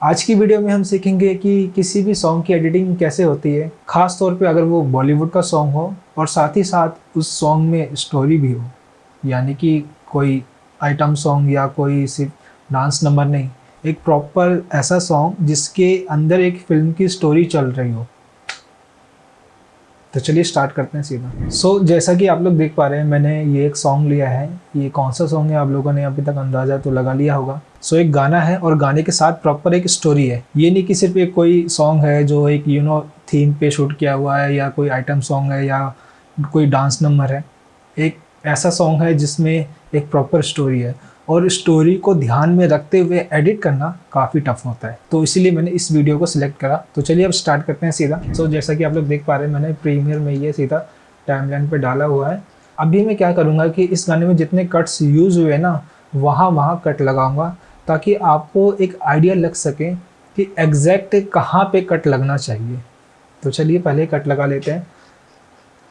आज की वीडियो में हम सीखेंगे कि किसी भी सॉन्ग की एडिटिंग कैसे होती है, ख़ास तौर पे अगर वो बॉलीवुड का सॉन्ग हो और साथ ही साथ उस सॉन्ग में स्टोरी भी हो। यानी कि कोई आइटम सॉन्ग या कोई सिर्फ डांस नंबर नहीं, एक प्रॉपर ऐसा सॉन्ग जिसके अंदर एक फ़िल्म की स्टोरी चल रही हो। तो चलिए स्टार्ट करते हैं सीधा। जैसा कि आप लोग देख पा रहे हैं, मैंने ये एक सॉन्ग लिया है। ये कौन सा सॉन्ग है आप लोगों ने अभी तक अंदाज़ा तो लगा लिया होगा। एक गाना है और गाने के साथ प्रॉपर एक स्टोरी है। ये नहीं कि सिर्फ एक कोई सॉन्ग है जो एक थीम पे शूट किया हुआ है, या कोई आइटम सॉन्ग है, या कोई डांस नंबर है। एक ऐसा सॉन्ग है जिसमें एक प्रॉपर स्टोरी है, और स्टोरी को ध्यान में रखते हुए एडिट करना काफ़ी टफ होता है। तो इसीलिए मैंने इस वीडियो को सिलेक्ट करा। तो चलिए अब स्टार्ट करते हैं सीधा। जैसा कि आप लोग देख पा रहे हैं, मैंने प्रीमियर में ये सीधा टाइमलाइन पे डाला हुआ है। अभी मैं क्या करूँगा कि इस गाने में जितने कट्स यूज़ हुए ना, वहाँ कट लगाऊंगा, ताकि आपको एक आइडिया लग सके कि एग्जैक्ट कहाँ पे कट लगना चाहिए। तो चलिए पहले कट लगा लेते हैं।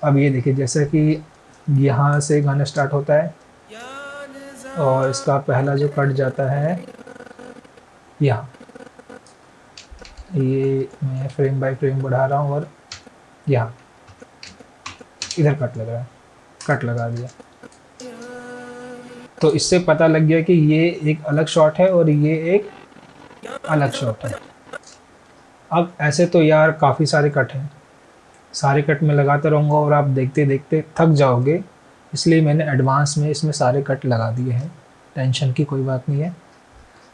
अब ये देखिए, जैसे कि यहाँ से गाना स्टार्ट होता है और इसका पहला जो कट जाता है यहाँ, ये मैं फ्रेम बाय फ्रेम बढ़ा रहा हूँ और यहाँ इधर कट लग रहा है, कट लगा दिया। तो इससे पता लग गया कि ये एक अलग शॉट है और ये एक अलग शॉट है। अब ऐसे तो यार काफ़ी सारे कट हैं, सारे कट में लगाता रहूँगा और आप देखते देखते थक जाओगे, इसलिए मैंने एडवांस में इसमें सारे कट लगा दिए हैं। टेंशन की कोई बात नहीं है,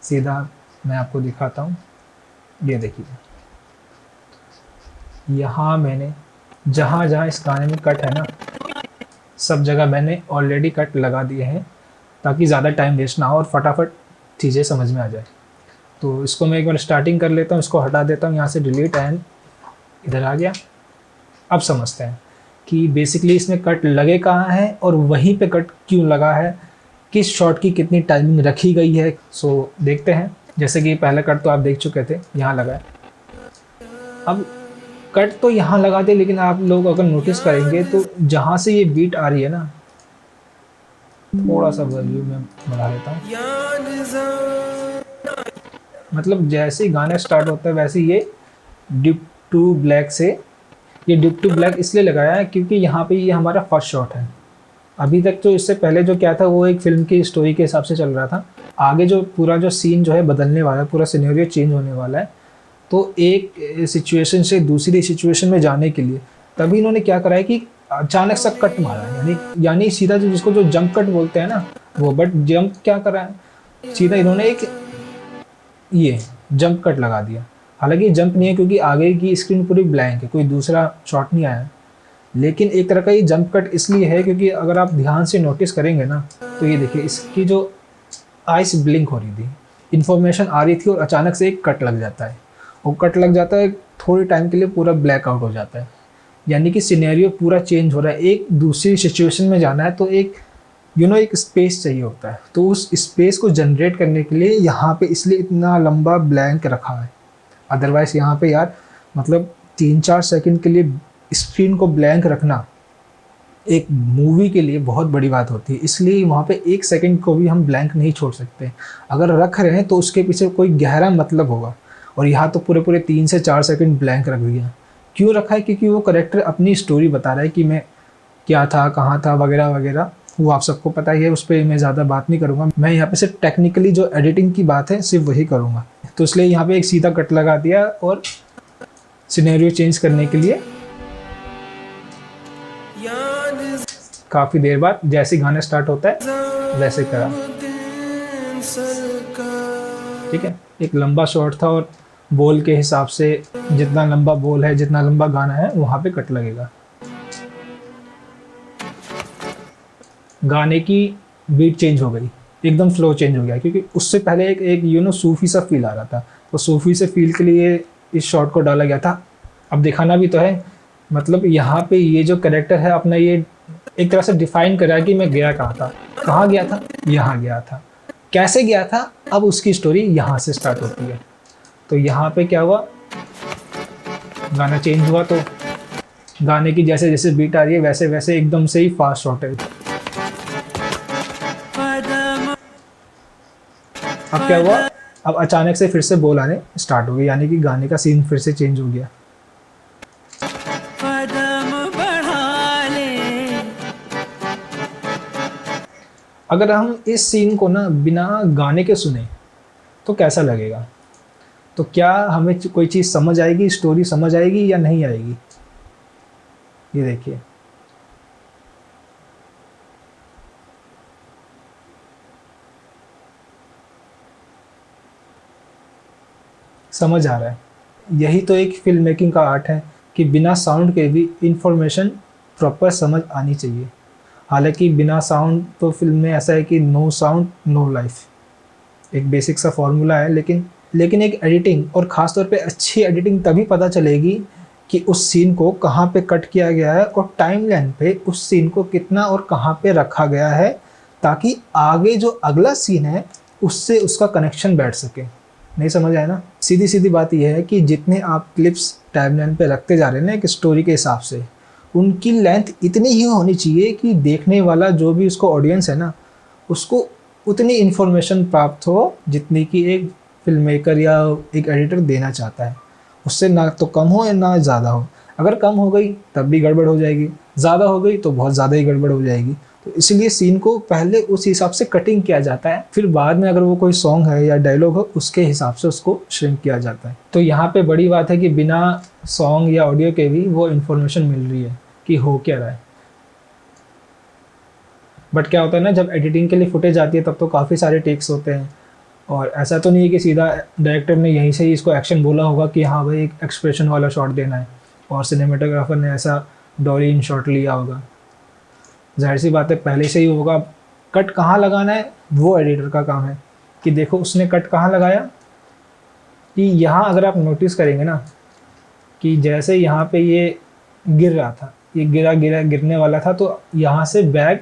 सीधा मैं आपको दिखाता हूँ। ये देखिए, यहाँ मैंने जहाँ जहाँ इस गाने में कट है ना, सब जगह मैंने ऑलरेडी कट लगा दिए हैं, ताकि ज़्यादा टाइम वेस्ट ना हो और फटाफट चीज़ें समझ में आ जाए। तो इसको मैं एक बार स्टार्टिंग कर लेता हूँ, इसको हटा देता हूँ यहाँ से, डिलीट एंड इधर आ गया। अब समझते हैं कि बेसिकली इसमें कट लगे कहाँ है और वहीं पे कट क्यों लगा है, किस शॉट की कितनी टाइमिंग रखी गई है। देखते हैं। जैसे कि पहला कट तो आप देख चुके थे, यहाँ लगा है। अब कट तो यहाँ लगा दे, लेकिन आप लोग अगर नोटिस करेंगे तो जहाँ से ये बीट आ रही है ना, थोड़ा सा वॉल्यूम में बढ़ा देता हूँ। मतलब जैसे ही गाना स्टार्ट होता है वैसे ये डिप टू ब्लैक से, ये डिप टू ब्लैक इसलिए लगाया है क्योंकि यहाँ पे ये हमारा फर्स्ट शॉट है। अभी तक तो इससे पहले जो क्या था वो एक फिल्म की स्टोरी के हिसाब से चल रहा था। आगे जो पूरा जो सीन जो है बदलने वाला है, पूरा सिनेरियो चेंज होने वाला है। तो एक सिचुएशन से दूसरी सिचुएशन में जाने के लिए तभी इन्होंने क्या करा है कि अचानक सा कट मारा है, यानी सीधा जो जिसको जो जंप कट बोलते हैं ना वो, बट जंप क्या करा है, सीधा इन्होंने एक ये जंप कट लगा दिया। हालांकि जंप नहीं है क्योंकि आगे की स्क्रीन पूरी ब्लैंक है, कोई दूसरा शॉट नहीं आया है। लेकिन एक तरह का ये जंप कट इसलिए है क्योंकि अगर आप ध्यान से नोटिस करेंगे ना, तो ये देखिए इसकी जो आइस ब्लिंक हो रही थी, इन्फॉर्मेशन आ रही थी, और अचानक से एक कट लग जाता है। वो कट लग जाता है, थोड़ी टाइम के लिए पूरा ब्लैकआउट हो जाता है, यानी कि सिनेरियो पूरा चेंज हो रहा है। एक दूसरी सिचुएशन में जाना है तो एक एक स्पेस चाहिए होता है। तो उस स्पेस को जनरेट करने के लिए यहाँ पे इसलिए इतना लंबा ब्लैंक रखा है। अदरवाइज यहाँ पे यार मतलब 3-4 सेकंड के लिए स्क्रीन को ब्लैंक रखना एक मूवी के लिए बहुत बड़ी बात होती है। इसलिए वहाँ पे 1 सेकंड को भी हम ब्लैंक नहीं छोड़ सकते। अगर रख रहे हैं तो उसके पीछे कोई गहरा मतलब होगा, और यहाँ तो पूरे 3 से 4 सेकंड ब्लैंक रख दिया। क्यों रखा है? क्योंकि वो करेक्टर अपनी स्टोरी बता रहा है कि मैं क्या था, कहाँ था, वगैरह वगैरह। वो आप सबको पता ही है, उस पर मैं ज़्यादा बात नहीं करूँगा। मैं यहाँ पे सिर्फ टेक्निकली जो एडिटिंग की बात है सिर्फ वही करूँगा। तो इसलिए यहाँ पे एक सीधा कट लगा दिया और सिनेरियो चेंज करने के लिए काफ़ी देर बाद जैसे गाना स्टार्ट होता है वैसे करा। ठीक है, एक लंबा शॉट था और बोल के हिसाब से जितना लंबा बोल है, जितना लंबा गाना है, वहाँ पे कट लगेगा। गाने की बीट चेंज हो गई, एकदम फ्लो चेंज हो गया, क्योंकि उससे पहले एक सूफी सा फील आ रहा था। तो सूफी से फील के लिए इस शॉट को डाला गया था। अब दिखाना भी तो है, मतलब यहाँ पे ये जो कैरेक्टर है अपना, ये एक तरह से डिफाइन करा कि मैं गया कहाँ गया था, यहाँ गया था, कैसे गया था। अब उसकी स्टोरी यहाँ से स्टार्ट होती है। तो यहाँ पे क्या हुआ, गाना चेंज हुआ, तो गाने की जैसे जैसे बीट आ रही है वैसे वैसे एकदम से ही फास्ट शॉट है। अब क्या हुआ, अब अचानक से फिर से बोल आने स्टार्ट हो गए, यानी कि गाने का सीन फिर से चेंज हो गया। अगर हम इस सीन को ना बिना गाने के सुने तो कैसा लगेगा? तो क्या हमें कोई चीज़ समझ आएगी, स्टोरी समझ आएगी या नहीं आएगी? ये देखिए, समझ आ रहा है? यही तो एक फिल्म मेकिंग का आर्ट है कि बिना साउंड के भी इंफॉर्मेशन प्रॉपर समझ आनी चाहिए। हालांकि बिना साउंड तो फिल्म में ऐसा है कि नो साउंड नो लाइफ, एक बेसिक सा फॉर्मूला है। लेकिन एक एडिटिंग, और ख़ास तौर पे अच्छी एडिटिंग तभी पता चलेगी कि उस सीन को कहाँ पे कट किया गया है और टाइमलाइन पे उस सीन को कितना और कहाँ पे रखा गया है, ताकि आगे जो अगला सीन है उससे उसका कनेक्शन बैठ सके। नहीं समझ आया ना? सीधी सीधी बात यह है कि जितने आप क्लिप्स टाइमलाइन पे रखते जा रहे हैं ना एक स्टोरी के हिसाब से, उनकी लेंथ इतनी ही होनी चाहिए कि देखने वाला जो भी उसको ऑडियंस है ना, उसको उतनी इन्फॉर्मेशन प्राप्त हो जितनी कि एक फिल्म मेकर या एक एडिटर देना चाहता है। उससे ना तो कम हो या ना ज़्यादा हो। अगर कम हो गई तब भी गड़बड़ हो जाएगी, ज़्यादा हो गई तो बहुत ज़्यादा ही गड़बड़ हो जाएगी। तो इसलिए सीन को पहले उस हिसाब से कटिंग किया जाता है, फिर बाद में अगर वो कोई सॉन्ग है या डायलॉग हो उसके हिसाब से उसको श्रिंक किया जाता है। तो यहाँ पे बड़ी बात है कि बिना सॉन्ग या ऑडियो के भी वो इन्फॉर्मेशन मिल रही है कि हो क्या रहा है। बट क्या होता है ना, जब एडिटिंग के लिए फुटेज आती है तब तो काफ़ी सारे टेक्स होते हैं, और ऐसा तो नहीं है कि सीधा डायरेक्टर ने यहीं से ही इसको एक्शन बोला होगा कि हाँ भाई एक एक्सप्रेशन वाला शॉट देना है, और सिनेमेटोग्राफर ने ऐसा डॉली इन शॉट लिया होगा। जाहिर सी बात है पहले से ही होगा। कट कहाँ लगाना है वो एडिटर का काम है, कि देखो उसने कट कहाँ लगाया, कि यहाँ अगर आप नोटिस करेंगे ना कि जैसे यहाँ पे ये गिर रहा था, ये गिरने वाला था, तो यहाँ से बैग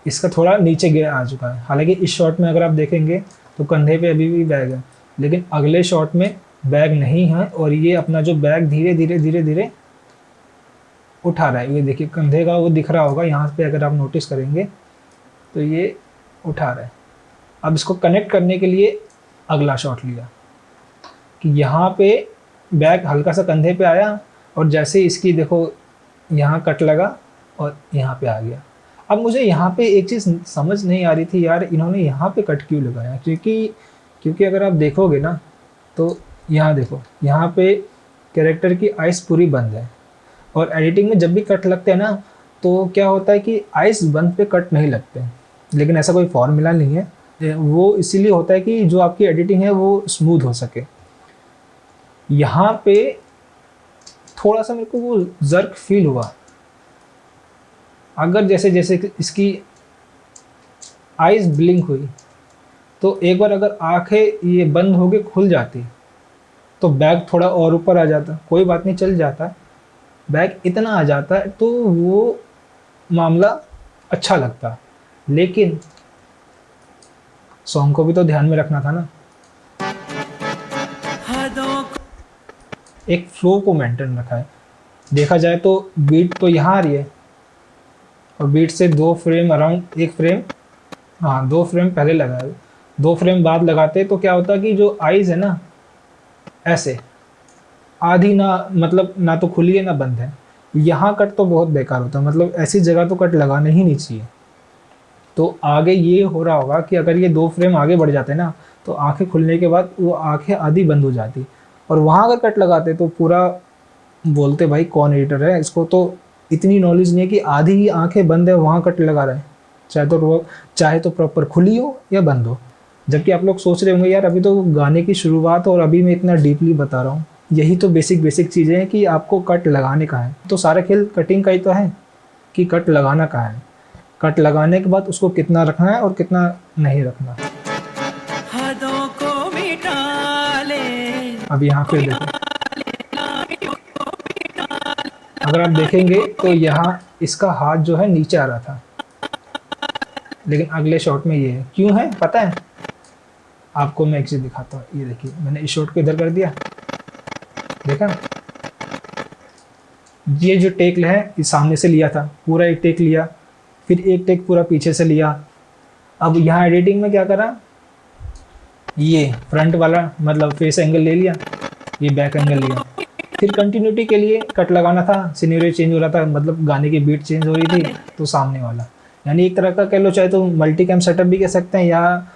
इसका थोड़ा नीचे गिर आ चुका है। हालांकि इस शॉट में अगर आप देखेंगे तो कंधे पे अभी भी बैग है, लेकिन अगले शॉट में बैग नहीं है और ये अपना जो बैग धीरे धीरे उठा रहा है। ये देखिए कंधे का वो दिख रहा होगा यहाँ पे, अगर आप नोटिस करेंगे तो ये उठा रहा है। अब इसको कनेक्ट करने के लिए अगला शॉट लिया कि यहाँ पे बैग हल्का सा कंधे पे आया, और जैसे इसकी देखो यहाँ कट लगा और यहाँ पे आ गया। अब मुझे यहाँ पे एक चीज़ समझ नहीं आ रही थी यार, इन्होंने यहाँ पे कट क्यों लगाया? क्योंकि अगर आप देखोगे ना तो यहाँ देखो, यहाँ पे कैरेक्टर की आइज़ पूरी बंद है, और एडिटिंग में जब भी कट लगते हैं ना तो क्या होता है कि आइज़ बंद पे कट नहीं लगते। लेकिन ऐसा कोई फॉर्मूला नहीं है, वो इसीलिए होता है कि जो आपकी एडिटिंग है वो स्मूथ हो सके। यहाँ पे थोड़ा सा मेरे को वो जर्क फील हुआ। अगर जैसे जैसे इसकी आइज़ ब्लिंक हुई तो एक बार अगर आंखें ये बंद हो के खुल जाती तो बैग थोड़ा और ऊपर आ जाता, कोई बात नहीं चल जाता। बैग इतना आ जाता है तो वो मामला अच्छा लगता, लेकिन सॉन्ग को भी तो ध्यान में रखना था ना, एक फ्लो को मेंटेन रखा है। देखा जाए तो बीट तो यहाँ आ रही है, और बीट से 2 फ्रेम अराउंड, 1 फ्रेम, हाँ 2 फ्रेम पहले लगाया, 2 फ्रेम बाद लगाते तो क्या होता कि जो आइज़ है ना ऐसे आधी ना, मतलब ना तो खुली है ना बंद है। यहाँ कट तो बहुत बेकार होता है, मतलब ऐसी जगह तो कट लगाना ही नहीं चाहिए। तो आगे ये हो रहा होगा कि अगर ये 2 फ्रेम आगे बढ़ जाते ना तो आंखें खुलने के बाद वो आंखें आधी बंद हो जाती, और वहाँ अगर कट लगाते तो पूरा बोलते भाई कौन एडिटर है, इसको तो इतनी नॉलेज नहीं है कि आधी ही आंखें बंद है वहाँ कट लगा रहा है, चाहे तो प्रॉपर खुली हो या बंद हो। जबकि आप लोग सोच रहे होंगे यार अभी तो गाने की शुरुआत और अभी मैं इतना डीपली बता रहा हूँ। यही तो बेसिक चीज़ें हैं कि आपको कट लगाने का है। तो सारा खेल कटिंग का ही तो है कि कट लगाना का है। कट लगाने के बाद उसको कितना रखना है और कितना नहीं रखना। अब यहाँ पे देखो, अगर आप देखेंगे तो यहाँ इसका हाथ जो है नीचे आ रहा था, लेकिन अगले शॉट में ये है। क्यों है पता है आपको? मैं एक चीज़ दिखाता हूँ। ये देखिए मैंने इस शॉट को इधर कर दिया, देखा? ये जो टेक है ये सामने से लिया था, पूरा एक टेक लिया, फिर एक टेक पूरा पीछे से लिया। अब यहाँ एडिटिंग में क्या करा, ये फ्रंट वाला मतलब फेस एंगल ले लिया, ये बैक एंगल लिया। फिर कंटिन्यूटी के लिए कट लगाना था, सिनेरियो चेंज हो रहा था, मतलब गाने की बीट चेंज हो रही थी, तो सामने वाला, यानी एक तरह का कह लो, चाहे तो मल्टी कैम सेटअप भी कह सकते हैं, या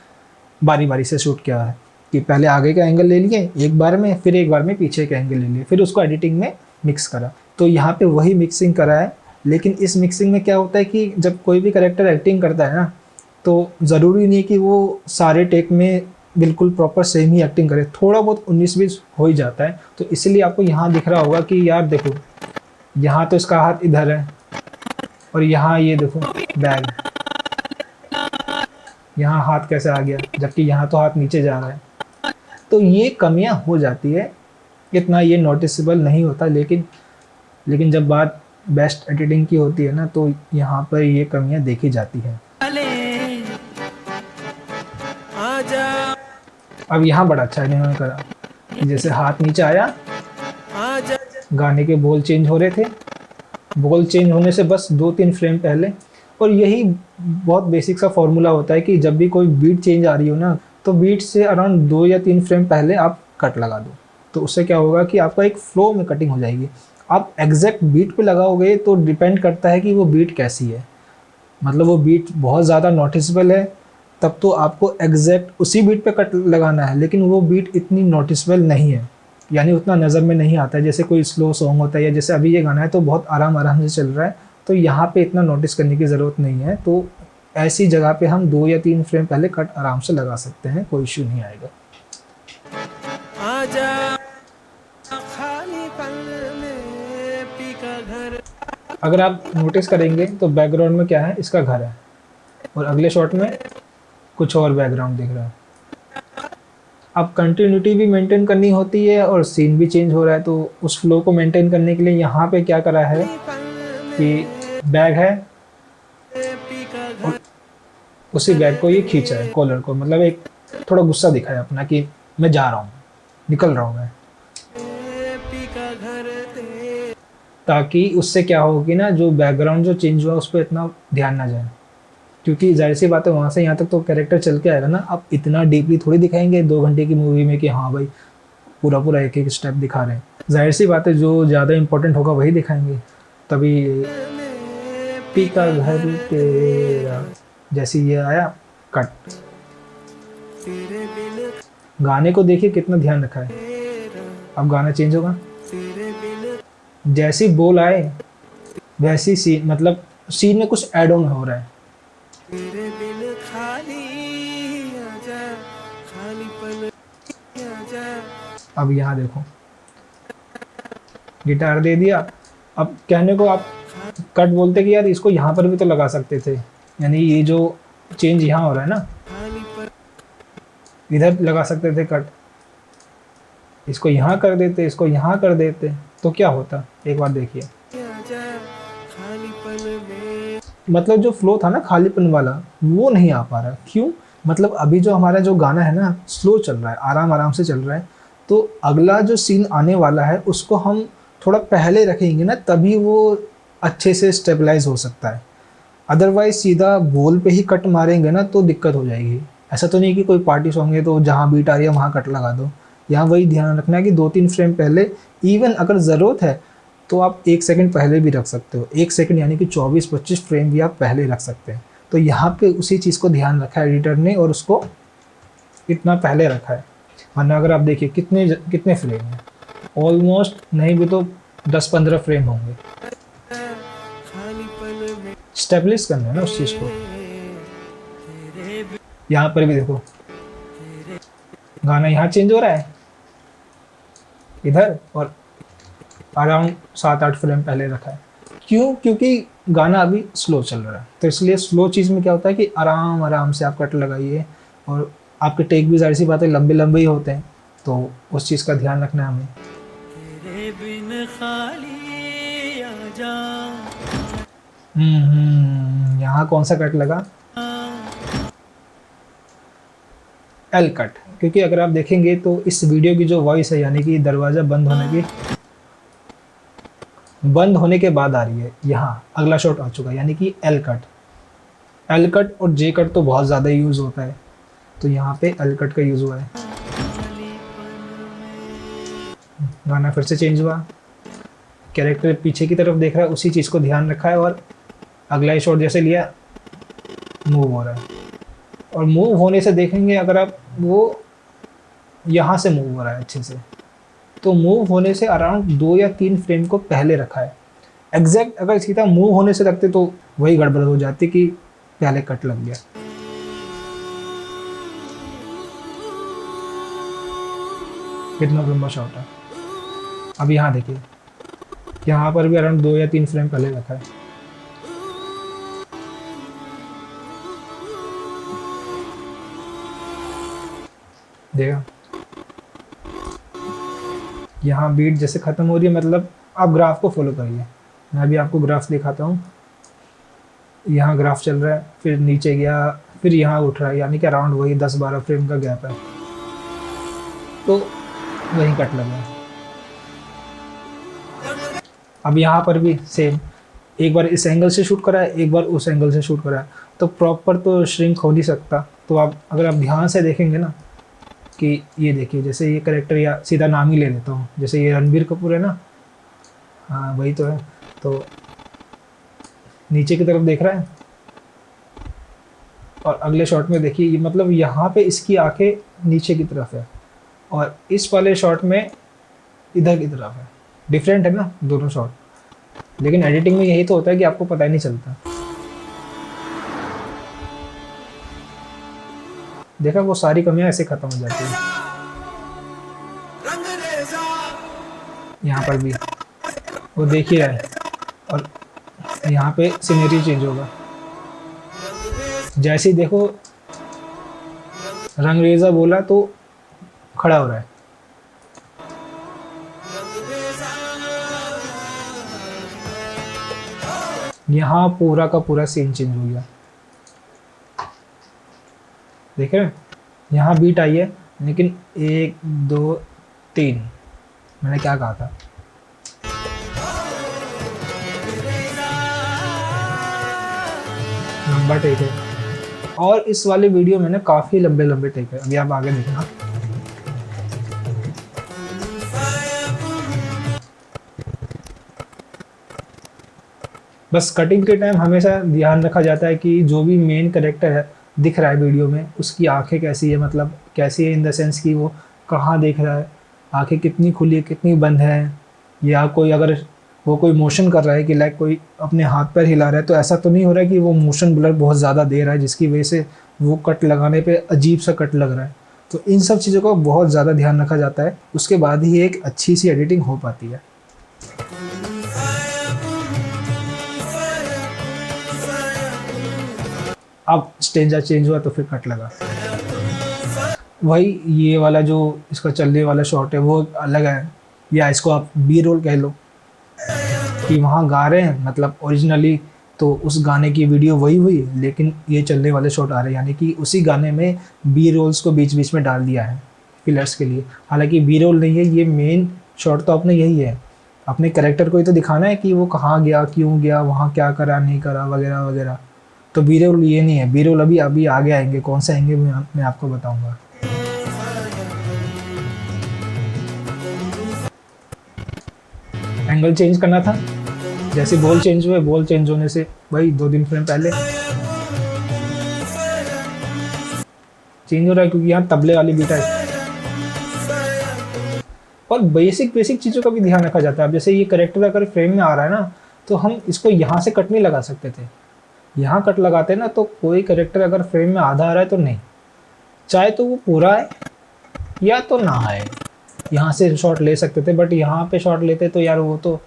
बारी बारी से शूट किया है कि पहले आगे का एंगल ले लिए एक बार में, फिर एक बार में पीछे का एंगल ले लिए, फिर उसको एडिटिंग में मिक्स करा। तो यहाँ पे वही मिक्सिंग करा है। लेकिन इस मिक्सिंग में क्या होता है कि जब कोई भी करेक्टर एक्टिंग करता है ना, तो ज़रूरी नहीं कि वो सारे टेक में बिल्कुल प्रॉपर सेम ही एक्टिंग करे, थोड़ा बहुत 19-20 हो ही जाता है। तो इसलिए आपको यहाँ दिख रहा होगा कि यार देखो, यहाँ तो इसका हाथ इधर है, और यहाँ ये देखो बैग, यहाँ हाथ कैसे आ गया, जबकि यहाँ तो हाथ नीचे जा रहा है। तो ये कमियां हो जाती है, इतना ये नोटिसेबल नहीं होता, लेकिन जब बात बेस्ट एडिटिंग की होती है ना, तो यहाँ पर ये कमियां देखी जाती हैं। अब यहाँ बड़ा अच्छा इन्होंने करा कि जैसे हाथ नीचे आया, गाने के बोल चेंज हो रहे थे, बोल चेंज होने से बस 2-3 फ्रेम पहले, और यही बहुत बेसिक सा फॉर्मूला होता है कि जब भी कोई बीट चेंज आ रही हो ना, तो बीट से अराउंड 2 या 3 फ्रेम पहले आप कट लगा दो। तो उससे क्या होगा कि आपका एक फ्लो में कटिंग हो जाएगी। आप एग्जैक्ट बीट पे लगाओगे तो डिपेंड करता है कि वो बीट कैसी है, मतलब वो बीट बहुत ज़्यादा नोटिसेबल है, तब तो आपको एग्जैक्ट उसी बीट पे कट लगाना है। लेकिन वो बीट इतनी नोटिसेबल नहीं है, यानी उतना नज़र में नहीं आता है, जैसे कोई स्लो सॉन्ग होता है, या जैसे अभी ये गाना है तो बहुत आराम आराम से चल रहा है, तो यहाँ पे इतना नोटिस करने की ज़रूरत नहीं है। तो ऐसी जगह पे हम 2 या 3 फ्रेम पहले कट आराम से लगा सकते हैं, कोई इशू नहीं आएगा। अगर आप नोटिस करेंगे तो बैकग्राउंड में क्या है, इसका घर है, और अगले शॉट में कुछ और बैकग्राउंड दिख रहा है। अब कंटिन्यूटी भी मेंटेन करनी होती है और सीन भी चेंज हो रहा है, तो उस फ्लो को मेंटेन करने के लिए यहाँ पे क्या करा है कि बैग है, और उसी बैग को ये खींचा है, कॉलर को, मतलब एक थोड़ा गुस्सा दिखाया अपना कि मैं जा रहा हूँ, निकल रहा हूँ मैं, ताकि उससे क्या हो कि ना जो बैकग्राउंड जो चेंज हुआ उस पर इतना ध्यान ना जाए, क्योंकि जाहिर सी बात है वहाँ से यहाँ तक तो कैरेक्टर चल के आएगा ना। अब इतना डीपली थोड़ी दिखाएंगे 2 घंटे की मूवी में कि हाँ भाई पूरा पूरा एक एक स्टेप दिखा रहे हैं। जाहिर सी बात है जो ज़्यादा इंपॉर्टेंट होगा वही दिखाएंगे। तभी पीका घर तेरा, जैसे ये आया कट, गाने को देखिए कितना ध्यान रखा है। अब गाना चेंज होगा, जैसे बोल आए वैसी सीन, मतलब सीन में कुछ एड ऑन हो रहा है। अब यहाँ देखो गिटार दे दिया। अब कहने को आप कट बोलते कि यार इसको यहाँ पर भी तो लगा सकते थे, यानी ये जो चेंज यहाँ हो रहा है ना, इधर लगा सकते थे कट, इसको यहाँ कर देते, इसको यहाँ कर देते, तो क्या होता, एक बार देखिए। मतलब जो फ्लो था ना खालीपन वाला, वो नहीं आ पा रहा। क्यों? मतलब अभी जो हमारा जो गाना है ना स्लो चल रहा है, आराम आराम से चल रहा है, तो अगला जो सीन आने वाला है उसको हम थोड़ा पहले रखेंगे ना, तभी वो अच्छे से स्टेबलाइज हो सकता है। अदरवाइज सीधा बोल पे ही कट मारेंगे ना तो दिक्कत हो जाएगी। ऐसा तो नहीं कि कोई पार्टी सॉन्ग है तो जहाँ बीट आ रही है वहाँ कट लगा दो। यहाँ वही ध्यान रखना है कि 2-3 फ्रेम पहले, इवन अगर ज़रूरत है तो आप 1 सेकंड पहले भी रख सकते हो। 1 सेकंड यानी कि 24-25 फ्रेम भी आप पहले रख सकते हैं। तो यहाँ पे उसी चीज़ को ध्यान रखा है एडिटर ने और उसको इतना पहले रखा है। वरना अगर आप देखिए कितने फ्रेम हैं, ऑलमोस्ट नहीं भी तो 10-15 फ्रेम होंगे। स्टेबलिश करना है ना उस चीज़ को। यहाँ पर भी देखो गाना यहाँ चेंज हो रहा है इधर, और अराउंड 7-8 फ्रेम पहले रखा है। क्यों? क्योंकि गाना अभी स्लो चल रहा है, तो इसलिए स्लो चीज़ में क्या होता है कि आराम आराम से आप कट लगाइए, और आपके टेक भी जाहिर सी बात है लंबे लंबे ही होते हैं, तो उस चीज़ का ध्यान रखना है हमें। यहाँ कौन सा कट लगा? L cut. क्योंकि अगर आप देखेंगे तो इस वीडियो की जो वॉइस है, यानी कि दरवाज़ा बंद होने के बाद आ रही है, यहाँ अगला शॉट आ चुका है, यानी कि एल कट। एल कट और जे कट तो बहुत ज़्यादा यूज़ होता है। तो यहाँ पे एल कट का यूज़ हुआ है। गाना फिर से चेंज हुआ, कैरेक्टर पीछे की तरफ देख रहा है, उसी चीज़ को ध्यान रखा है और अगला ही शॉट जैसे लिया मूव हो रहा है। और मूव होने से देखेंगे अगर आप, वो यहाँ से मूव हो रहा है अच्छे से, तो मूव होने से अराउंड 2 या 3 फ्रेम को पहले रखा है। एग्जैक्ट अगर सीधा मूव होने से रखते तो वही गड़बड़ हो जाती कि पहले कट लग गया। कितना लंबा शॉट है। अब यहाँ देखिए, यहाँ पर भी अराउंड 2 या 3 फ्रेम पहले रखा है। देखा, यहाँ बीट जैसे ख़त्म हो रही है, मतलब आप ग्राफ को फॉलो करिए। मैं भी आपको ग्राफ दिखाता हूँ। यहाँ ग्राफ चल रहा है, फिर नीचे गया, फिर यहाँ उठ रहा है, यानी कि अराउंड वही 10-12 फ्रेम का गैप है, तो वहीं कट लगा। अब यहाँ पर भी सेम, एक बार इस एंगल से शूट करा है, एक बार उस एंगल से शूट करा है, तो प्रॉपर तो श्रिंक हो नहीं सकता। तो आप अगर आप ध्यान से देखेंगे ना, कि ये देखिए, जैसे ये कैरेक्टर, या सीधा नाम ही ले लेता हूँ, जैसे ये रणबीर कपूर है ना, हाँ वही तो है, तो नीचे की तरफ देख रहा है। और अगले शॉट में देखिए, ये मतलब यहाँ पे इसकी आंखें नीचे की तरफ है, और इस वाले शॉट में इधर की तरफ है। डिफरेंट है ना दोनों शॉट, लेकिन एडिटिंग में यही तो होता है कि आपको पता ही नहीं चलता। देखा, वो सारी कमियां ऐसे खत्म हो जाती है। यहाँ पर भी वो देख ही रहा है, और यहाँ पे सीनरी चेंज होगा। जैसे ही देखो रंगरेजा बोला तो खड़ा हो रहा है। यहाँ पूरा का पूरा सीन चेंज हो गया। देख रहे हैं, यहाँ बीट आई है, लेकिन 1 2 3, मैंने क्या कहा था, लंबा टेक है। और इस वाले वीडियो में ना काफ़ी लंबे लंबे टेक है। अभी आप आगे देखना, बस कटिंग के टाइम हमेशा ध्यान रखा जाता है कि जो भी मेन कैरेक्टर है दिख रहा है वीडियो में, उसकी आंखें कैसी है, मतलब कैसी है इन द सेंस कि वो कहाँ देख रहा है, आंखें कितनी खुली है, कितनी बंद है, या कोई अगर वो कोई मोशन कर रहा है कि लाइक कोई अपने हाथ पैर हिला रहा है, तो ऐसा तो नहीं हो रहा है कि वो मोशन ब्लर बहुत ज़्यादा दे रहा है जिसकी वजह से वो कट लगाने पे अजीब सा कट लग रहा है। तो इन सब चीज़ों का बहुत ज़्यादा ध्यान रखा जाता है, उसके बाद ही एक अच्छी सी एडिटिंग हो पाती है। अब स्टेंजा चेंज हुआ तो फिर कट लगा। वही ये वाला जो इसका चलने वाला शॉट है वो अलग है, या इसको आप बी रोल कह लो, कि वहाँ गा रहे हैं, मतलब ओरिजिनली तो उस गाने की वीडियो वही हुई, लेकिन ये चलने वाले शॉट आ रहे हैं, यानी कि उसी गाने में बी रोल्स को बीच बीच में डाल दिया है फिलर्स के लिए। हालांकि बी रोल नहीं है, ये मेन शॉट तो अपने यही है, अपने कैरेक्टर को ही तो दिखाना है कि वो कहाँ गया, क्यों गया, वहाँ क्या करा नहीं करा वगैरह वगैरह। तो बी रोल ये नहीं है, बी रोल अभी आगे आएंगे, कौन से आएंगे मैं आपको बताऊंगा। एंगल चेंज करना था, जैसे बॉल चेंज हुए, बॉल चेंज होने से भाई 2-3 फ्रेम पहले चेंज हो रहा है, क्योंकि यहाँ तबले वाली बीट है। और बेसिक चीज़ों का भी ध्यान रखा जाता है। अब जैसे ये कैरेक्टर अगर फ्रेम में आ रहा है ना, तो हम इसको यहाँ से कट नहीं लगा सकते थे, यहाँ कट लगाते ना तो कोई कैरेक्टर अगर फ्रेम में आधा आ रहा है तो नहीं, चाहे तो वो पूरा है या तो ना आए, यहाँ से शॉट ले सकते थे, बट यहाँ पे शॉट लेते तो यार वो तो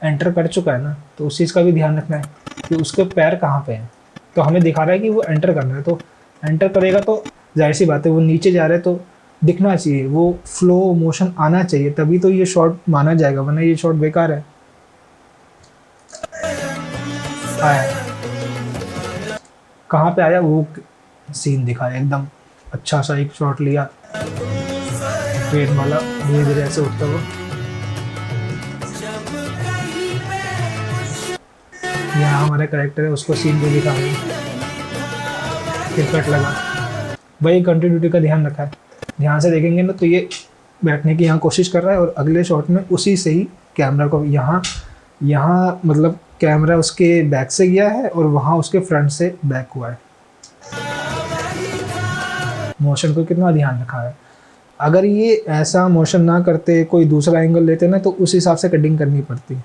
एंटर कर चुका है ना, तो उस चीज़ का भी ध्यान रखना है कि उसके पैर कहाँ पे हैं। तो हमें दिखा रहा है कि वो एंटर करना है, तो एंटर करेगा तो जाहिर सी बात है वो नीचे जा रहा है, तो दिखना चाहिए, वो फ्लो मोशन आना चाहिए, तभी तो ये शॉट माना जाएगा, वरना ये शॉट बेकार है। आया कहाँ पे आया, वो सीन दिखाया एकदम अच्छा सा, एक शॉट लिया ट्रेन वाला धीरे धीरे ऐसे उठता हुआ, यहाँ हमारा कैरेक्टर है उसको सीन को दिखा रहे, फिर कट लगा, वही कंटिन्यूटी का ध्यान रखा है। ध्यान से देखेंगे ना तो ये बैठने की यहाँ कोशिश कर रहा है और अगले शॉट में उसी से ही कैमरा को यहाँ मतलब कैमरा उसके बैक से गया है और वहाँ उसके फ्रंट से बैक हुआ है। मोशन को कितना ध्यान रखा है। अगर ये ऐसा मोशन ना करते, कोई दूसरा एंगल लेते ना, तो उस हिसाब से कटिंग करनी पड़ती।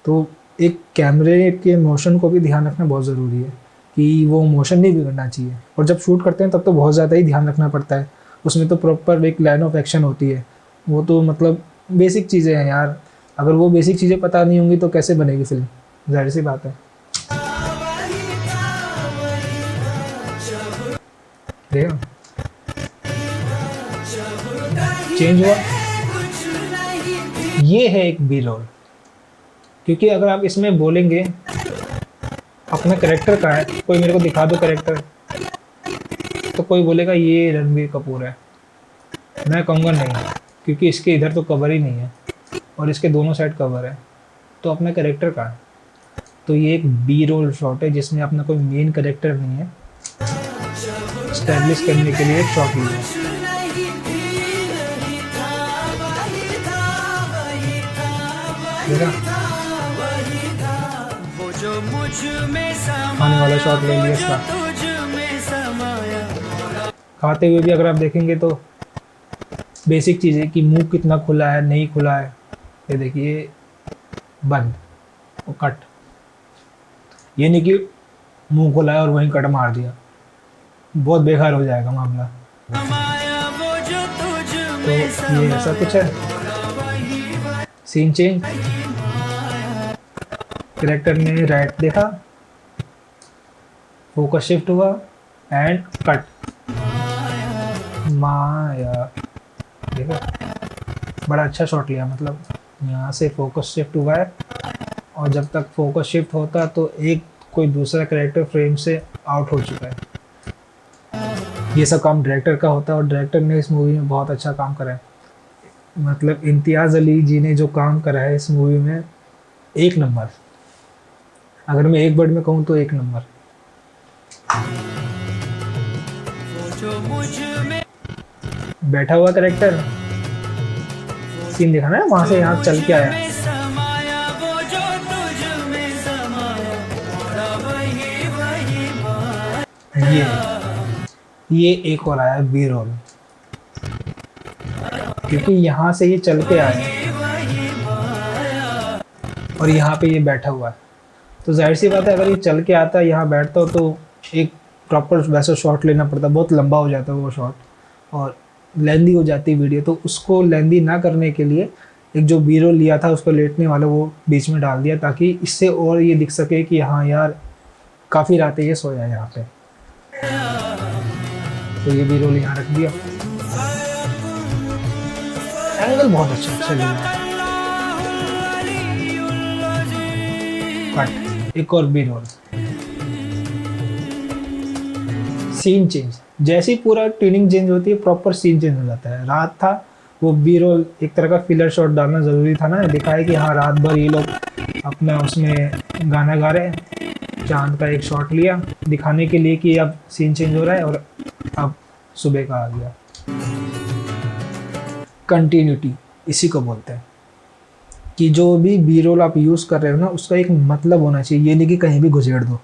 तो एक कैमरे के मोशन को भी ध्यान रखना बहुत ज़रूरी है कि वो मोशन नहीं बिगड़ना चाहिए। और जब शूट करते हैं तब तो बहुत ज़्यादा ही ध्यान रखना पड़ता है। उसमें तो प्रॉपर एक लाइन ऑफ एक्शन होती है, वो तो मतलब बेसिक चीज़ें हैं यार। अगर वो बेसिक चीज़ें पता नहीं होंगी तो कैसे बनेगी फिल्म, जाहिर सी बात है। देखा चेंज हुआ, ये है एक बी रोल। क्योंकि अगर आप इसमें बोलेंगे अपना कैरेक्टर का है, कोई मेरे को दिखा दो कैरेक्टर, तो कोई बोलेगा ये रणबीर कपूर है। मैं कहूँगा नहीं, क्योंकि इसके इधर तो कवर ही नहीं है और इसके दोनों साइड कवर है, तो अपना कैरेक्टर का है। तो ये एक बी रोल शॉट है जिसमें अपना कोई मेन कैरेक्टर नहीं है, स्टैब्लिश करने के लिए एक शॉट लिया है। खाने वाला शॉट ले लिया इसका। खाते हुए भी अगर आप देखेंगे तो बेसिक चीज़ है कि मुंह कितना खुला है, नहीं खुला है। ये देखिए बंद और कट, ये नहीं कि मुंह खुला है और वहीं कट मार दिया, बहुत बेकार हो जाएगा मामला। तो ये ऐसा कुछ है। सीन चेंज, कैरेक्टर ने राइट देखा, फोकस शिफ्ट हुआ एंड कट। माया देखा, बड़ा अच्छा शॉट लिया। मतलब यहाँ से फोकस शिफ्ट हुआ है और जब तक फोकस शिफ्ट होता तो एक कोई दूसरा कैरेक्टर फ्रेम से आउट हो चुका है। ये सब काम डायरेक्टर का होता है और डायरेक्टर ने इस मूवी में बहुत अच्छा काम करा है। मतलब इम्तियाज़ अली जी ने जो काम करा है इस मूवी में, एक नंबर। अगर मैं एक वर्ड में कहूँ तो एक नंबर। बैठा हुआ कैरेक्टर, सीन देखा ना, वहां से यहाँ चल के आया। ये एक और आया बी रोल, क्योंकि यहाँ से ये चल के आया और यहाँ पे ये बैठा हुआ है। तो जाहिर सी बात है अगर ये चल के आता है, यहाँ बैठता हो, तो एक प्रॉपर वैसा शॉट लेना पड़ता, बहुत लंबा हो जाता है वो शॉट और लेंदी हो जाती वीडियो। तो उसको लेंदी ना करने के लिए एक जो बी रोल लिया था उसको लेटने वाला वो बीच में डाल दिया, ताकि इससे और ये दिख सके कि हाँ यार काफ़ी रातें ये सोया है यहाँ पे। तो ये बी रोल यहाँ रख दिया। एंगल बहुत अच्छा लिया। कट, एक और बी रोल। सीन चेंज, जैसे ही पूरा ट्यूनिंग चेंज होती है प्रॉपर सीन चेंज हो जाता है। रात था, वो बी रोल एक तरह का फिलर शॉट डालना ज़रूरी था ना, दिखाया कि हाँ रात भर ये लोग अपना उसमें गाना गा रहे हैं। चांद का एक शॉट लिया दिखाने के लिए कि अब सीन चेंज हो रहा है और अब सुबह का आ गया। कंटिन्यूटी इसी को बोलते हैं कि जो भी बी रोल आप यूज़ कर रहे हो ना, उसका एक मतलब होना चाहिए। ये नहीं कि कहीं भी घुसेड़ दो,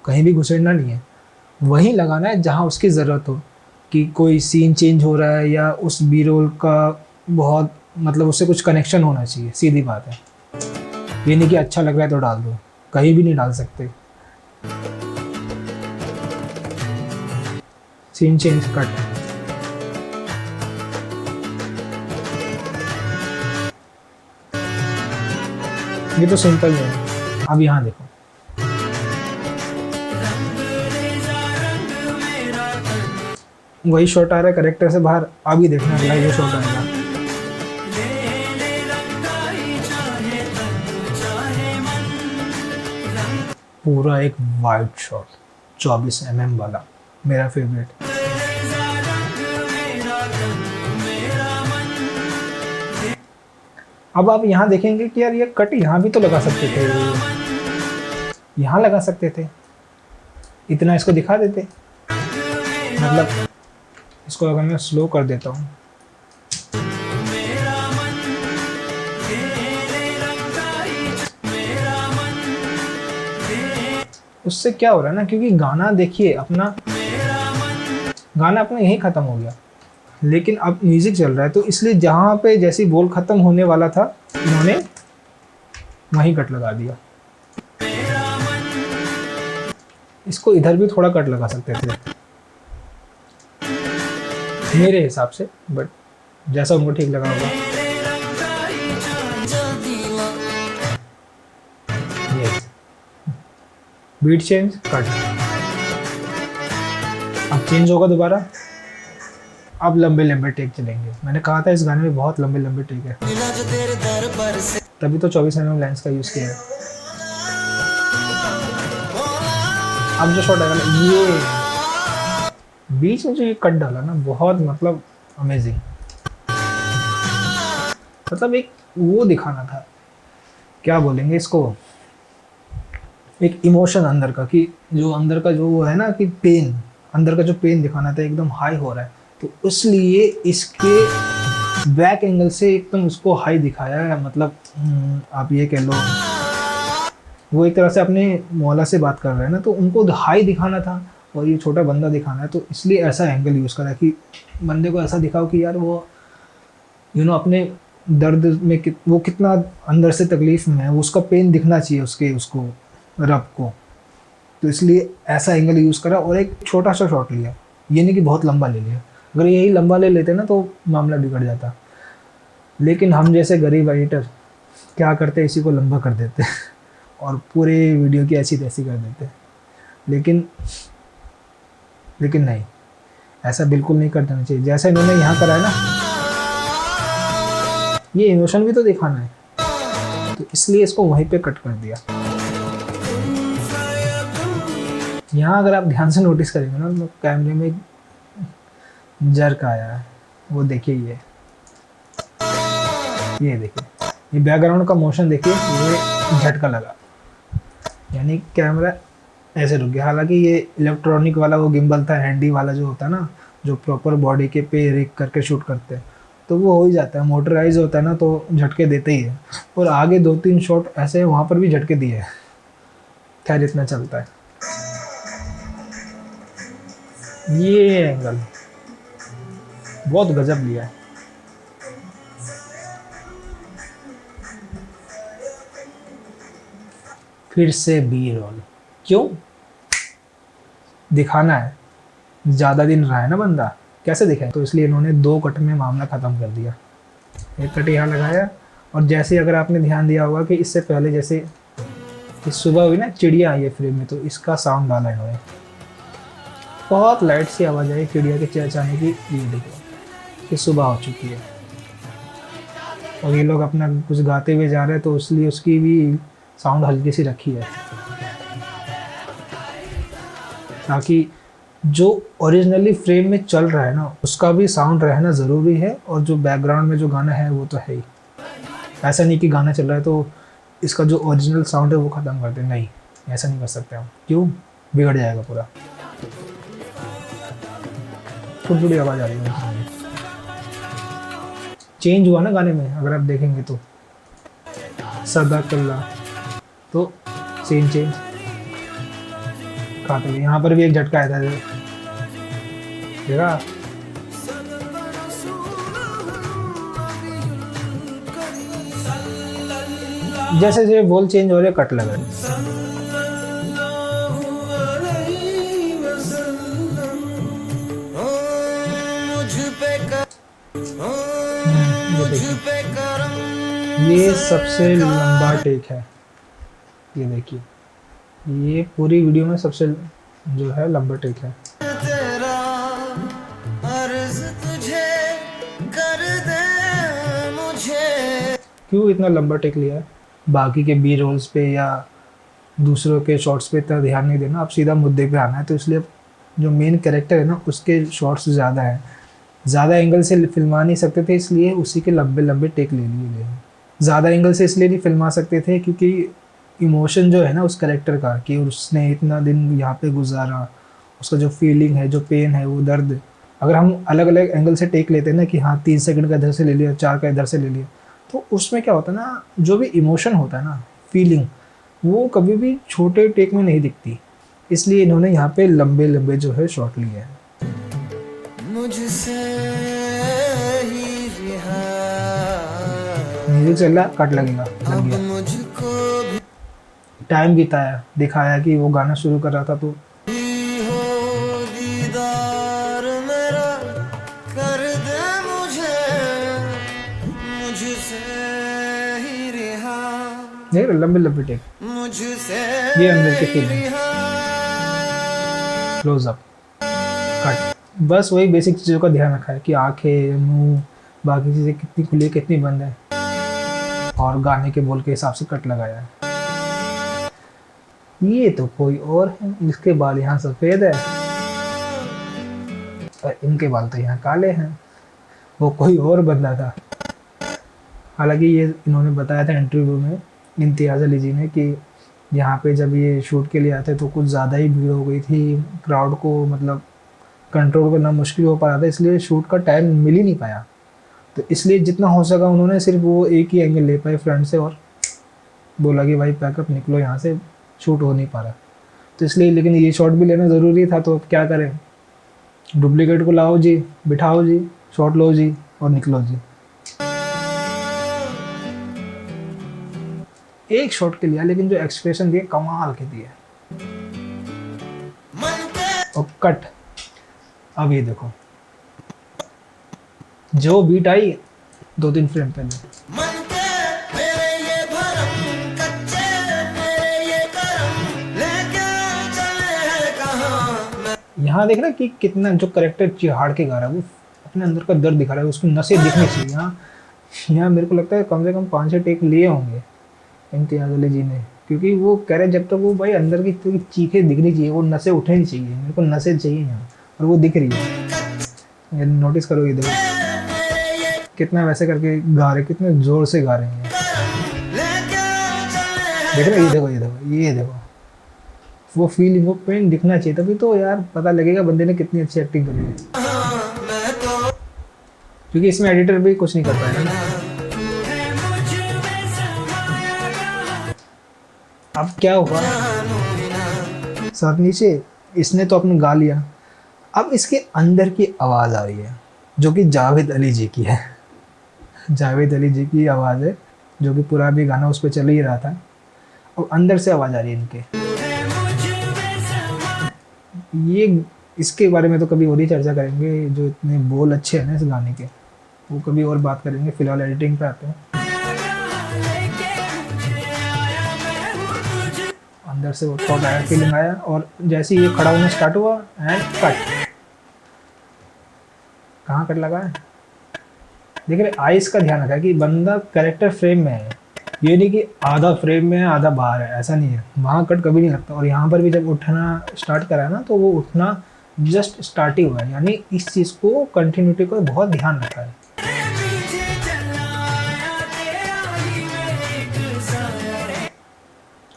कहीं भी घुसेड़ना नहीं है, वहीं लगाना है जहाँ उसकी ज़रूरत हो। कि कोई सीन चेंज हो रहा है या उस बी रोल का बहुत मतलब उससे कुछ कनेक्शन होना चाहिए, सीधी बात है। ये नहीं कि अच्छा लग रहा है तो डाल दो, कहीं भी नहीं डाल सकते। Scene change, cut. ये तो सिंपल है। अब यहाँ देखो, वही शॉट आ रहा है कैरेक्टर से बाहर। अभी देखना अगला ये शॉट आएगा। पूरा एक वाइड शॉट 24 mm वाला, मेरा फेवरेट। अब आप यहाँ देखेंगे कि यार ये कट यहाँ भी तो लगा सकते थे, यहाँ लगा सकते थे, इतना इसको दिखा देते। मतलब इसको अगर मैं स्लो कर देता हूँ, उससे क्या हो रहा है ना, क्योंकि गाना देखिए अपना, गाना अपना यहीं ख़त्म हो गया, लेकिन अब म्यूज़िक चल रहा है, तो इसलिए जहाँ पे जैसे बोल ख़त्म होने वाला था इन्होंने वहीं कट लगा दिया। इसको इधर भी थोड़ा कट लगा सकते थे मेरे हिसाब से, बट जैसा उनको ठीक लगा होगा। यस, बीट चेंज, कट, अब चेंज होगा दोबारा। अब लंबे लंबे टेक चलेंगे। मैंने कहा था इस गाने में बहुत लंबे लंबे टेक है, तभी तो 24 mm लेंस का यूज़ किया है। अब जो शॉट आएगा ना, ये बीच में जो ये कट डाला ना, बहुत मतलब अमेजिंग, मतलब एक वो दिखाना था, क्या बोलेंगे इसको, एक इमोशन अंदर का, कि जो अंदर का जो वो है ना, कि पेन, अंदर का जो पेन दिखाना था, एकदम हाई हो रहा है, तो इसलिए इसके बैक एंगल से एकदम उसको हाई दिखाया है। मतलब आप ये कह लो, वो एक तरह से अपने मौला से बात कर रहे हैं ना, तो उनको हाई दिखाना था और ये छोटा बंदा दिखाना है, तो इसलिए ऐसा एंगल यूज़ करा कि बंदे को ऐसा दिखाओ कि यार वो अपने दर्द में वो कितना अंदर से तकलीफ़ में है, वो उसका पेन दिखना चाहिए उसको रब को, तो इसलिए ऐसा एंगल यूज़ करा और एक छोटा सा शॉट लिया, ये नहीं कि बहुत लंबा ले लिया। अगर यही लंबा ले लेते ना तो मामला बिगड़ जाता, लेकिन हम जैसे गरीब एडिटर क्या करते, इसी को लंबा कर देते और पूरे वीडियो की ऐसी तैसी कर देते। लेकिन नहीं, ऐसा बिल्कुल नहीं कर देना चाहिए, जैसा इन्होंने यहाँ करा है ना, ये इमोशन भी तो दिखाना है, तो इसलिए इसको वहीं पे कट कर दिया। यहाँ अगर आप ध्यान से नोटिस करेंगे ना, तो कैमरे में जर्क आया है, वो देखिए, ये देखिए, ये बैकग्राउंड का मोशन देखिए, ये झटका लगा, यानी कैमरा ऐसे रुक गया। हालांकि ये इलेक्ट्रॉनिक वाला वो गिम्बल था, हैंडी वाला जो होता है ना, जो प्रॉपर बॉडी के पे रिग करके शूट करते हैं, तो वो हो ही जाता है, मोटराइज होता है ना, तो झटके देते ही है। और आगे 2-3 शॉट ऐसे वहाँ पर भी झटके दिए हैं, खैर इतना चलता है। ये एंगल बहुत गजब लिया है। फिर से बी रोल, क्यों दिखाना है, ज़्यादा दिन रहा है ना बंदा, कैसे दिखाए, तो इसलिए इन्होंने 2 कट में मामला ख़त्म कर दिया। एक कट यहाँ लगाया, और जैसे अगर आपने ध्यान दिया होगा कि इससे पहले जैसे इस सुबह हुई ना, चिड़िया आई है फ्रेम में, तो इसका साउंड डाला इन्होंने, बहुत लाइट सी आवाज़ आई चिड़िया के चहचहाने की, ये देखो कि सुबह हो चुकी है, और ये लोग अपना कुछ गाते हुए जा रहे हैं, तो इसलिए उसकी भी साउंड हल्की सी रखी है, ताकि जो ओरिजिनली फ्रेम में चल रहा है ना, उसका भी साउंड रहना ज़रूरी है, और जो बैकग्राउंड में जो गाना है वो तो है ही। ऐसा नहीं कि गाना चल रहा है तो इसका जो ओरिजिनल साउंड है वो ख़त्म कर दें, नहीं, ऐसा नहीं कर सकते हम, क्यों, बिगड़ जाएगा पूरा। थोड़ी थोड़ी आवाज़ आ रही है, चेंज हुआ ना गाने में, अगर आप देखेंगे तो सदा कल्ला, तो सीन चेंज खाते हुए, यहाँ पर भी एक झटका आया था, देखा, जैसे जैसे बोल चेंज हो रहे कट लग रहे। ये सबसे लंबा टेक है, ये देखिए, ये पूरी वीडियो में सबसे जो है लंबा टेक है। क्यों इतना लंबा टेक लिया है? बाकी के बी रोल्स पे या दूसरों के शॉट्स पे इतना ध्यान नहीं देना, आप सीधा मुद्दे पे आना है, तो इसलिए जो मेन कैरेक्टर है ना, उसके शॉट्स ज़्यादा हैं, ज़्यादा एंगल से फिल्मा नहीं सकते थे, इसलिए उसी के लंबे लंबे टेक ले लिए गए। ज़्यादा एंगल से इसलिए नहीं फिल्मा सकते थे क्योंकि इमोशन जो है ना उस कैरेक्टर का, कि उसने इतना दिन यहाँ पे गुजारा, उसका जो फीलिंग है, जो पेन है, वो दर्द अगर हम अलग अलग एंगल से टेक लेते हैं ना कि हाँ 3 सेकंड का इधर से ले लिया, 4 का इधर से ले लिया, तो उसमें क्या होता है ना, जो भी इमोशन होता है ना, फीलिंग, वो कभी भी छोटे टेक में नहीं दिखती। इसलिए इन्होंने यहाँ पे लंबे लंबे जो है शॉट लिए हैं। म्यूजिक चल रहा, कट लगेगा, लग गया। टाइम बिताया, दिखाया कि वो गाना शुरू कर रहा था तो देख रहे लंबे लंबे टेक, ये अंदर की फीलिंग, क्लोज अप, कट। बस वही बेसिक चीज़ों का ध्यान रखा है कि आंखें, मुंह, बाकी चीज़ें कितनी खुली है कितनी बंद है, और गाने के बोल के हिसाब से कट लगाया है। ये तो कोई और है, इसके बाल यहाँ सफ़ेद है और इनके बाल तो यहाँ काले हैं, वो कोई और बंदा था। हालांकि ये इन्होंने बताया था इंटरव्यू में, इम्तियाज़ अली जी ने, कि यहाँ पे जब ये शूट के लिए आते तो कुछ ज़्यादा ही भीड़ हो गई थी, क्राउड को मतलब कंट्रोल करना मुश्किल हो पा रहा था, इसलिए शूट का टाइम मिल ही नहीं पाया। तो इसलिए जितना हो सका उन्होंने सिर्फ वो एक ही एंगल ले पाए फ्रंट से, और बोला कि भाई पैकअप निकलो यहाँ से, शूट हो नहीं पा रहा। तो इसलिए, लेकिन ये शॉट भी लेना ज़रूरी था, तो अब क्या करें, डुप्लीकेट को लाओ जी, बिठाओ जी, शॉट लो जी और निकलो जी। एक शॉट के लिया, लेकिन जो एक्सप्रेशन दिए कमाल के दिए। और कट, अब ये देखो जो बीट आई 2-3 फ्रेम पहले, यहाँ देख रहा है कि कितना जो करेक्टर चिहाड़ के गा रहा है, वो अपने अंदर का दर्द दिखा रहा है, उसकी नसें दिखनी चाहिए। यहाँ मेरे को लगता है कम से कम 5-6 टेक लिए होंगे इम्तियाज़ अली जी ने, क्योंकि वो कह रहे जब तक वो भाई अंदर की चीखें दिखनी चाहिए, वो नसें उठनी चाहिए, मेरे को नसें चाहिए यहाँ, और वो दिख रही है। नोटिस करो, ये देखो कितना वैसे करके गा रहे, कितने जोर से गा रहे हैं, देख रहे, ये देखो, ये देखो, ये देखो, वो फील, वो पेन दिखना चाहिए, तभी तो यार पता लगेगा बंदे ने कितनी अच्छी एक्टिंग करी है। क्योंकि इसमें एडिटर भी कुछ नहीं कर पाएगा ना। अब क्या हुआ, सर नीचे, इसने तो अपने गा लिया, अब इसके अंदर की आवाज़ आ रही है जो कि जावेद अली जी की है। जावेद अली जी की आवाज़ है, जो कि पूरा भी गाना उस पर चल ही रहा था, और अंदर से आवाज़ आ रही है इनके। ये इसके बारे में तो कभी और ही चर्चा करेंगे, जो इतने बोल अच्छे हैं ना इस गाने के, वो कभी और बात करेंगे। फिलहाल एडिटिंग पे आते हैं। अंदर से वो थॉट आया, फीलिंग आया, और जैसे ही ये खड़ा होना स्टार्ट हुआ एंड कट। कहाँ कट लगा है, देख रहे, आइस का ध्यान रखा है कि बंदा कैरेक्टर फ्रेम में है, ये नहीं कि आधा फ्रेम में है आधा बाहर है, ऐसा नहीं है, वहाँ कट कभी नहीं लगता। और यहाँ पर भी जब उठना स्टार्ट करा ना, तो वो उठना जस्ट स्टार्ट ही हुआ है, यानी इस चीज़ को, कंटिन्यूटी को बहुत ध्यान रखा है।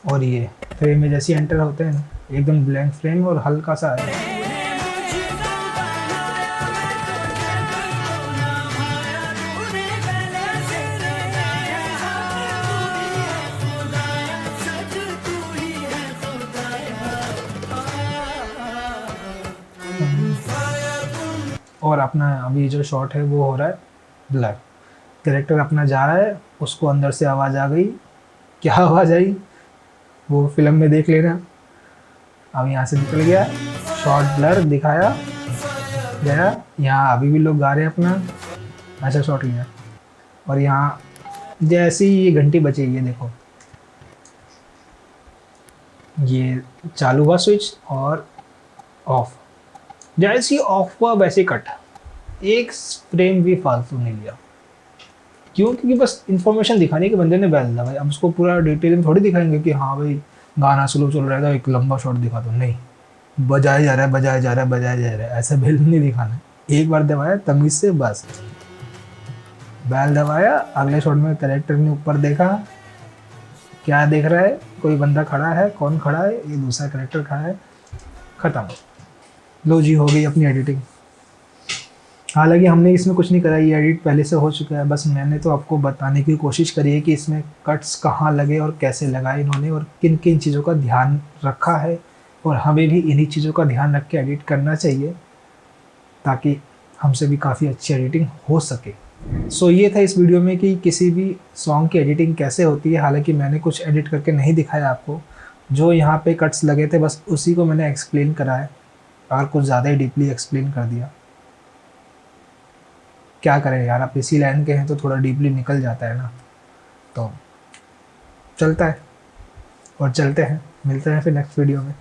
और ये फ्रेम में जैसे एंटर होते हैं एकदम ब्लैंक फ्रेम और हल्का सा है। और अपना अभी जो शॉट है वो हो रहा है ब्लर, कैरेक्टर अपना जा रहा है, उसको अंदर से आवाज़ आ गई, क्या आवाज़ आई वो फिल्म में देख लेना। अब यहाँ से निकल गया, शॉट ब्लर दिखाया गया, यहाँ अभी भी लोग गा रहे हैं अपना, अच्छा शॉट लिया। और यहाँ जैसे ही ये घंटी बची, ये देखो, ये चालू हुआ स्विच और ऑफ, जैसे ही ऑफ हुआ वैसे कट, एक फ्रेम भी फालतू नहीं लिया। क्यों, क्योंकि बस इन्फॉर्मेशन दिखाने के बंदे ने बैल दिया भाई, अब उसको पूरा डिटेल में थोड़ी दिखाएंगे कि हाँ भाई गाना स्लो चल रहा था एक लंबा शॉट दिखा दो, नहीं, बजाया जा रहा है, बजाया जा रहा है, बजाया जा रहा है, ऐसा बैल नहीं दिखाना। एक बार दबाया तमीज से, बस बैल दबाया, अगले शॉट में कैरेक्टर ने ऊपर देखा, क्या देख रहा है, कोई बंदा खड़ा है, कौन खड़ा है, ये दूसरा कैरेक्टर खड़ा है, खत्म, लो जी हो गई अपनी एडिटिंग। हालांकि हमने इसमें कुछ नहीं करा, ये एडिट पहले से हो चुका है, बस मैंने तो आपको बताने की कोशिश करी है कि इसमें कट्स कहाँ लगे और कैसे लगाए इन्होंने और किन किन चीज़ों का ध्यान रखा है, और हमें भी इन्हीं चीज़ों का ध्यान रख के एडिट करना चाहिए ताकि हमसे भी काफ़ी अच्छी एडिटिंग हो सके। सो ये था इस वीडियो में कि किसी भी सॉन्ग की एडिटिंग कैसे होती है। हालांकि मैंने कुछ एडिट करके नहीं दिखाया आपको, जो यहाँ पे कट्स लगे थे बस उसी को मैंने एक्सप्लेन करा है, और कुछ ज़्यादा ही डीपली एक्सप्लेन कर दिया। क्या करें यार, आप इसी लाइन के हैं तो थोड़ा डीपली निकल जाता है ना, तो चलता है। और चलते हैं, मिलते हैं फिर नेक्स्ट वीडियो में।